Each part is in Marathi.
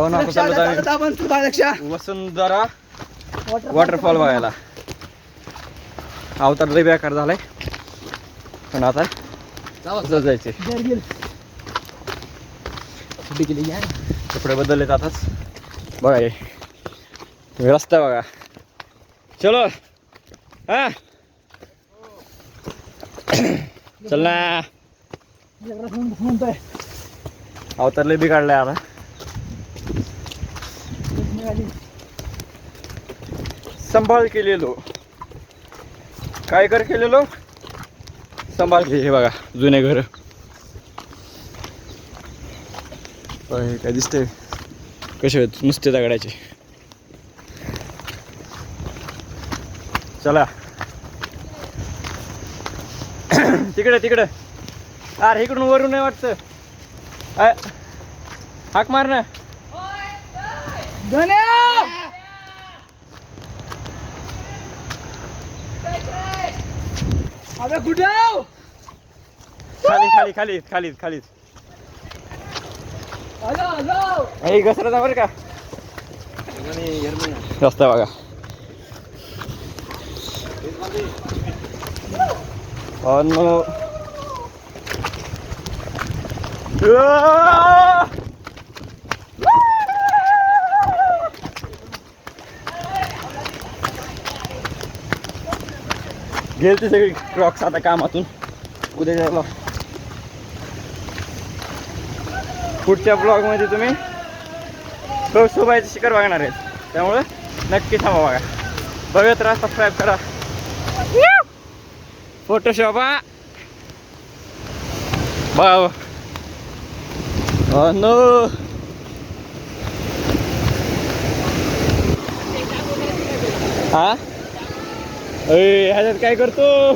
भाऊ ना वसुंधरा वॉटरफॉल बघायला. अवतार लय बेकार झालाय पण आता जायचे. कपडे बदलले आताच. बघा हे रस्ता बघा. चलो हा चल ना. अवतार लय बिघडलाय आता. संभाळ केलेलो काय कर केलेलो संभाळ के. हे बघा जुने घर काय दिसतंय कसे आहेत नुसते दगडाचे. चला तिकडे तिकडे. अरे इकडून वरून नाही वाटतं. हाक मार ना. अबे कुठे खाली खाली खाली खाली खाली. घसरत बरं का रस्ता बघा. गेलती सगळी क्रॉक्स आता कामातून. उद्या जायला पुढच्या ब्लॉग मध्ये तुम्ही कळसुबाईचं शिखर बघणार आहेत. त्यामुळे नक्की थांबा बघा. बघत राहा. सबस्क्राईब करा. फोटोशॉप बघा. नो हा ह्याच्यात काय करतो.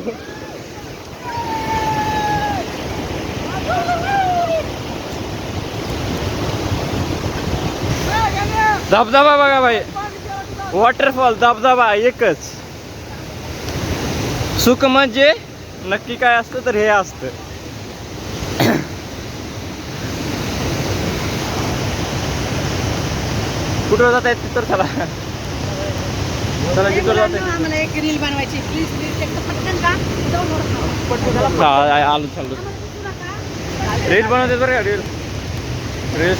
धबधबा बघा भाई. वॉटरफॉल धबधबा एकच. सुख म्हणजे नक्की काय असतं तर हे असतं. कुठं जात आहेत तिथं. चला चला तिथं जात आहे. एक रील बनवायची प्लीज प्लीज. आलो चाललो. रील बनवते बरं का. रील रील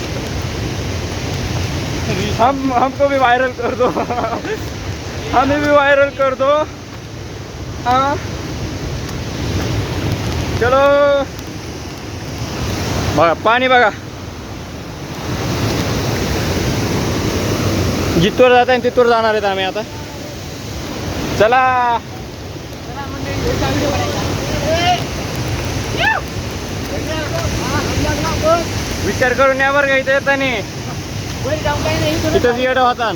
हमको भी वायरल कर दो. हमें भी वायरल कर दो. हाँ चलो बघा पाणी बघा. जिथवर जात आहे तिथवर जाणार आहेत आम्ही आता. चला विचार करून या बरं का. इथे येताना तिथंच येड होता.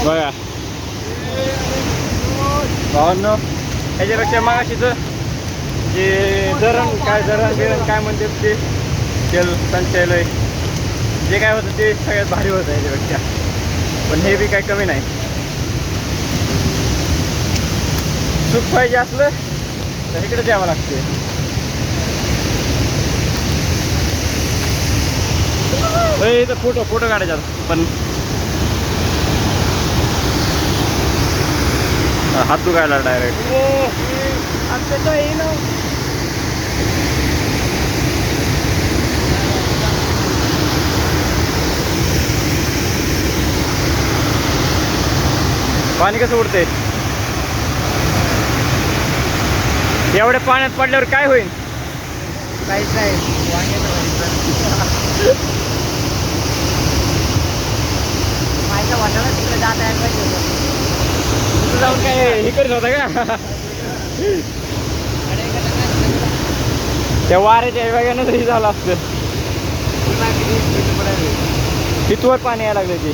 बघा भावांनो ह्याच्यापेक्षा मागाशीच जे धरण बिरण काय म्हणते ते तेल संचयलय जे काय होतं ते सगळ्यात भारी होतं ह्याच्यापेक्षा. पण हे बी काय कमी नाही. सुख पाहिजे असलं तर इकडे द्यावं लागते. इथं फोटो काढायचा पण हात दुखायला डायरेक्ट. पाणी कसं उडते. एवढ्या पाण्यात पडल्यावर काय होईल. काहीच नाही. माझ्या वाटायला तिकडे जात आहे तिथं जाऊन काय हे करत होता का. त्या वाऱ्याच्या वेगानं तरी झालं असतं. तिथवर पाणी यायला लागलं ते.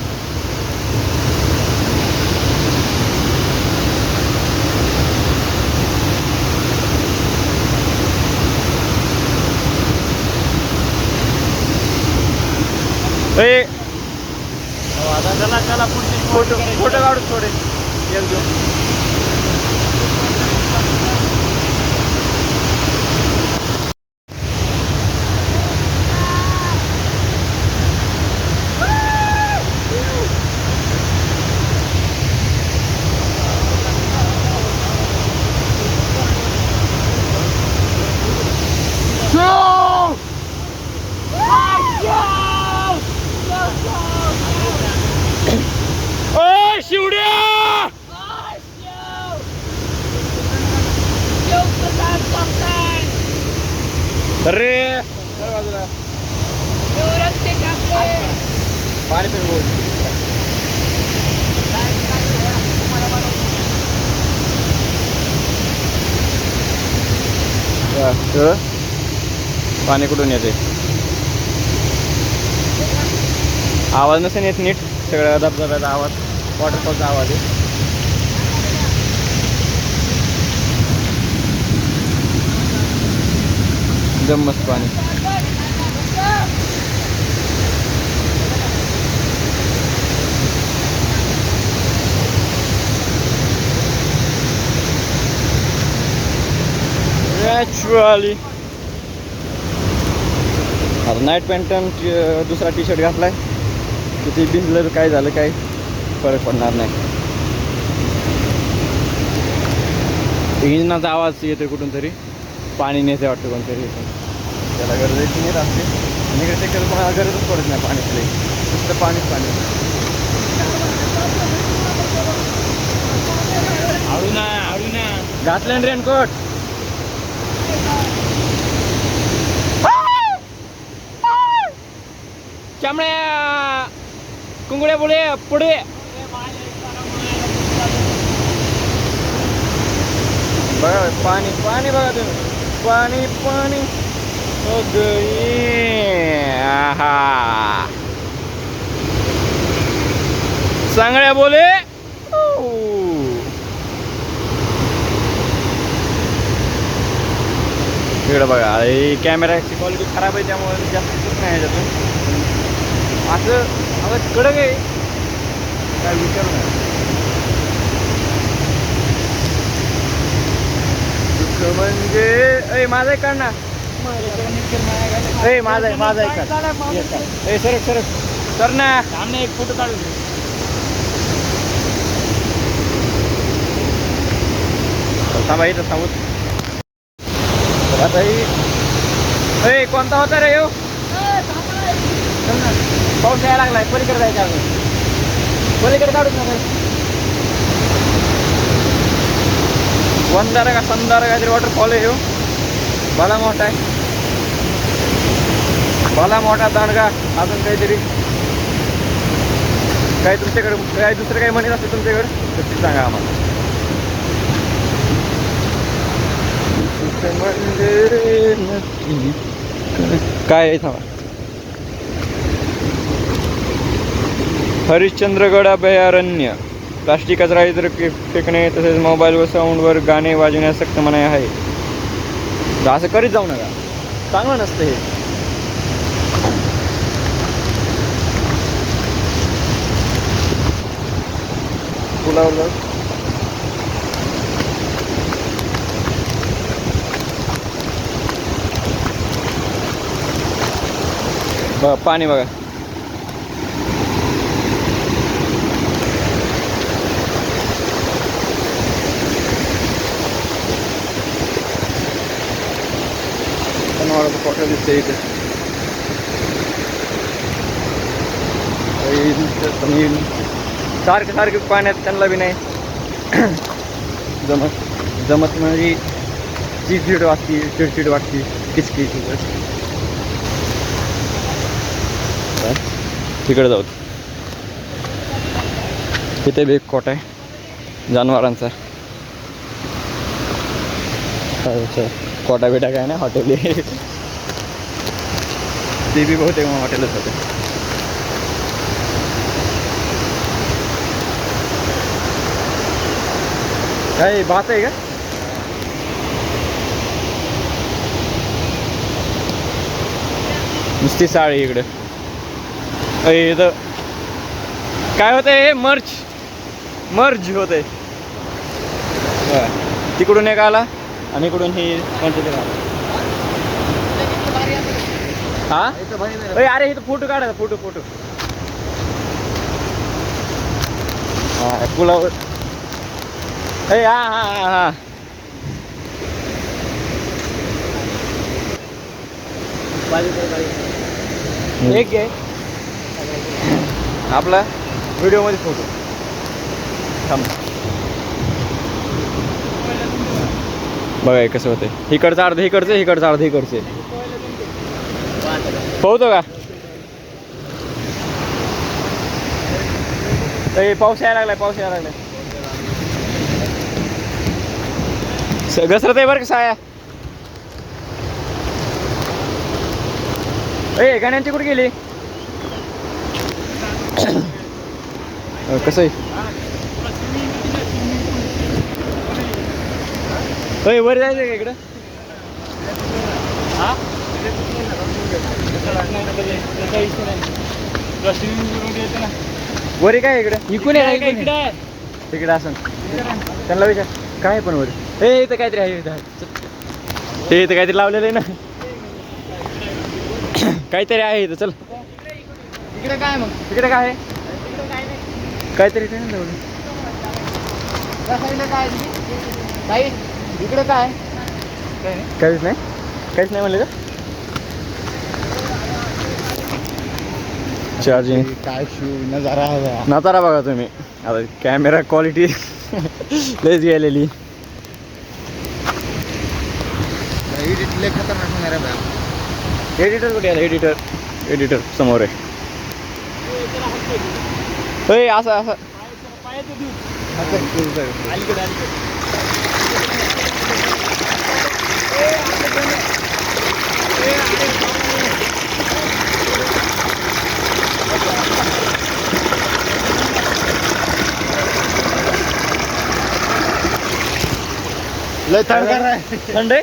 आता चला चला पुढची फोटो काढू थोडे. अरे चल बाजूला. पाणी पिऊन बोल. पाणी कुठून येते आवाज नसेल येत नीट सगळ्या धबधब्याचा आवाज वॉटरफॉलचा आवाज आहे एकदम मस्त पाणी नॅचरली आता नाईट पॅन्ट दुसरा टी शर्ट घातलाय किती भिजलं काय झालं काय फरक पडणार नाही इंजिनाचा आवाज येतोय कुठून तरी पाणी नेते वाटतं कोणतरी त्याला गरजेची नाही असते आणि इकडे ते कोणाला गरजच पडत नाही पाण्यातले नुसतं पाणीच पाणी आवडू ना घातलं रेनकोट त्यामुळे कुंगड्या पुढे पुढे बघा पाणी पाणी बघा तुम्ही पाणी पाणी आहा चांगल्या बोले इकडं बघा ही कॅमेराची क्वालिटी खराब आहे त्यामुळे जास्त दिसत नाही ह्याच्यातून असं आता कडक आहे काय विचार नाही दुःख म्हणजे अय माझं आहे काढ ना ए माझं आहे माझं आहे ए सरक सरक सर ना सामने एक फोटो काढू थांबा इथं थांबू आता ही कोणता होता रे येऊ पाऊस यायला लागलाय पलीकडे जायचं अजून पलीकडे काढूच ना वंदारा का संदारा काहीतरी वॉटरफॉल आहे भला मोठा आहे भला मोठा दांडगा अजून काहीतरी काही तुमच्याकडे काय दुसरं काही म्हणत असते तुमच्याकडे तर ते सांगा आम्हाला काय आहे थांबा हरिश्चंद्रगड अभयारण्य प्लास्टिक कचरा इतर फेकणे तसेच मोबाईल व साऊंडवर गाणे वाजवण्यास सक्त मनाई आहे असं करीत जाऊ नका चांगलं नसतं हे पुलावर बघा पाणी बघा फोटो दिसते इथे सारखं सारखं पाण्यात त्यांना बी नाही जमत म्हणजे चिडचिड वाटते चिडचिड वाटते किचकिच तिकडे जाऊ इथे बी एक कोट आहे जनावरांचा कोटा बिटा काय ना हॉटेल ते बी बहुतेक हॉटेलच होते काय भात आहे का नुसती साळी इकडे इथं काय होतंय हे मर्ज होतंय तिकडून एक आला आणि इकडून ही पंचायत हा अरे इथं फोटो काढा फोटो हा पुलावर हा हा हा हा एक घे आपला व्हिडिओमध्ये फोटो थांब बघा कसं होतं इकडचं अर्ध इकडचं इकडचं अर्ध इकडचे पोहतो का? ए, पाऊस यायला लागलाय, पाऊस यायला लागलाय. घसरत आहे बरं का साया. ए, गाण्यांची कुठे गेली? कसं आहे? अय, वर जायचं का इकडं? वरी काय इकडं? इकडे आहे इकडे. तिकडे असं त्यांना विचार काय पण वर. हे इथं काहीतरी आहे इथं. हे इथं काहीतरी लावलेलं आहे ना. काहीतरी आहे इथं. चल इकडे काय मग? तिकडे काय आहे? काहीतरी काय ना त्या साईडला काय काही इकडे काय? काहीच नाही. काहीच नाही म्हणलं का? चार्जिंग काय शू नजारा आहे. नजारा बघा तुम्ही. आता कॅमेरा क्वालिटी लयच गेलेली. एडिटर कुठे आहे? एडिटर समोर आहे. असं असं लय थंड आहे. थंड आहे.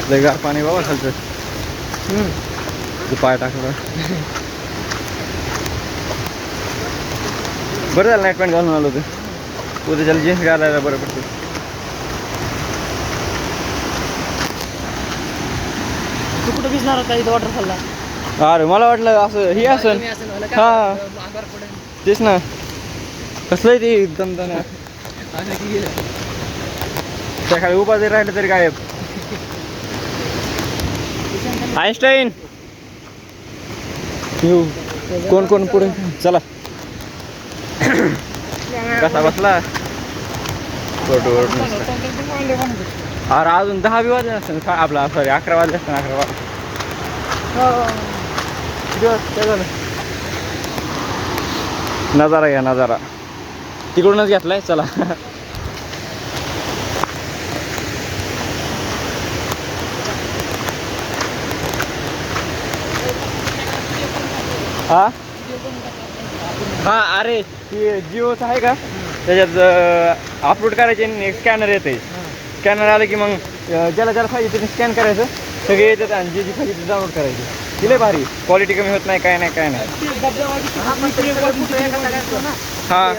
लय गार पाणी बाबा खालचं. पाय टाकलं. बरं झालं नाईट पॅन्ट घालून आलो होतं. उद्या त्याला जीन्स घालायला बरं पडतं. तू कुठं दिसणार होता इथं वॉटरफॉलला? अरे मला वाटलं असं हे असेल. हा तेच ना. कसलं आहे ते एकदम त्या खाली उभा जरी राहिलं तरी गायब. आईन्स्टाईन कोण कोण पुढे चला. कसा बसला फोटो. अरे अजून 10 वाजले असतं आपला. सॉरी 11 वाजले असतं. 11 वाजले. काय झालं? नजारा घ्या नजारा. तिकडूनच घेतलाय. चला हा हा. अरे ती जिओचं आहे का? त्याच्यात अपलोड करायचे. स्कॅनर येते. स्कॅनर आलं की मग ज्याला ज्याला पाहिजे त्याने स्कॅन करायचं. सगळे येतात आणि जे पाहिजे ते डाउनलोड करायचे. तिला भारी क्वालिटी कमी होत नाही. काय नाही काय नाही. हां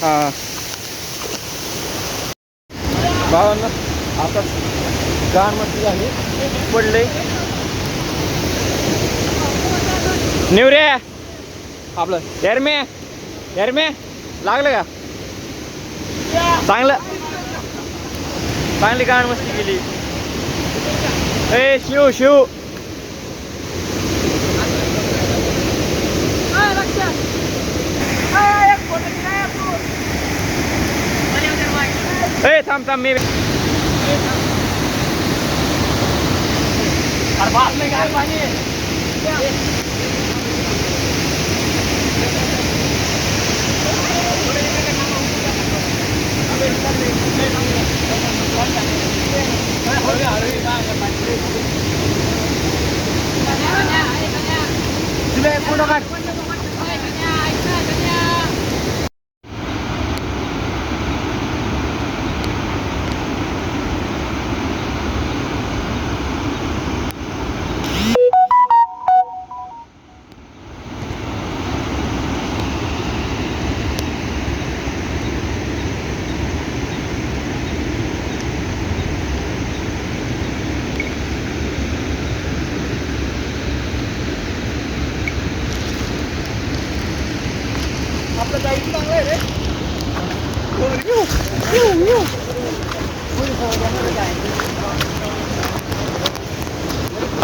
हां. भावांना आता गाण मस्ती झाली. पडले निवरे आपलं. एरमे लागलं का? चांगली गाण मस्ती केली. ए शिव ए थांब मी.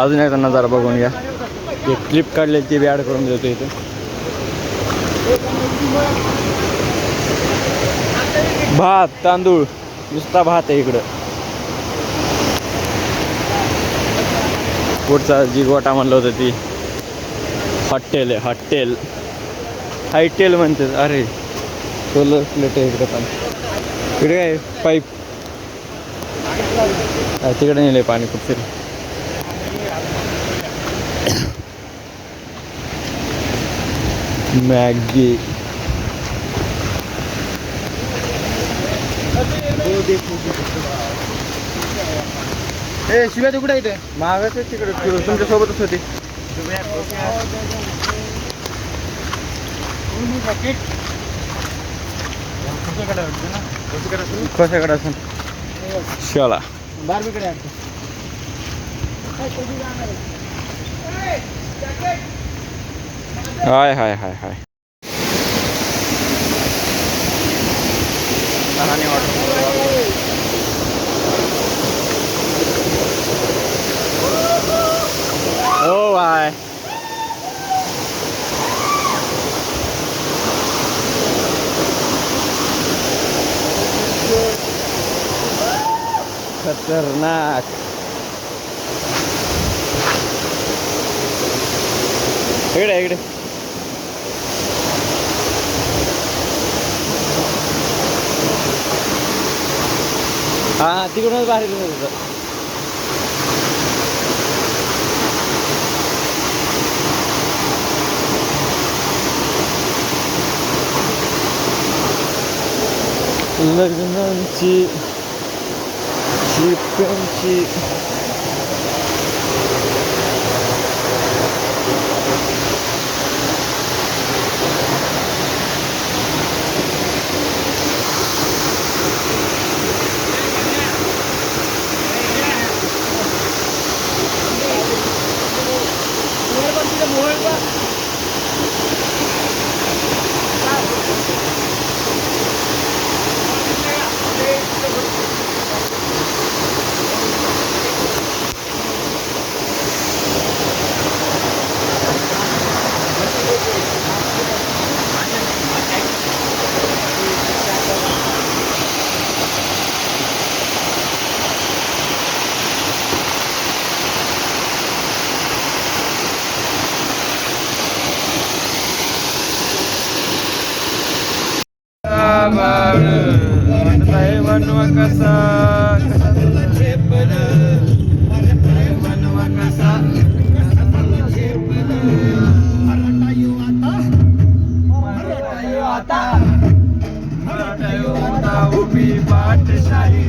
अजून एकदा नजारा बघून घ्या. एक क्लिप काढलेली ती बी ॲड करून देतो इथं. भात तांदूळ नुसता भात आहे इकडं. पुढचा जी गोटा म्हणलं होतं ती हॉटेल आहे. हॉटेल हायटेल म्हणतात. अरे सोलर प्लेट आहे इकडे पण. इकडे काय पाईप तिकडे नेले पाणी खूप तरी. मॅगी ए शिव्या तू कुठे इथे महागाच आहे तिकडे. तुमच्या सोबतच होती. कशाकडे असेल शाला. बारबीकडे हाय हाय हाय हाय. ओ बाय. खतरनाक. इकडे इकडे हा तिकडूनच बाहेर होतं. लग्नांची शिपांची बनवा कसा बनवा कसा आता उभी पाठशाही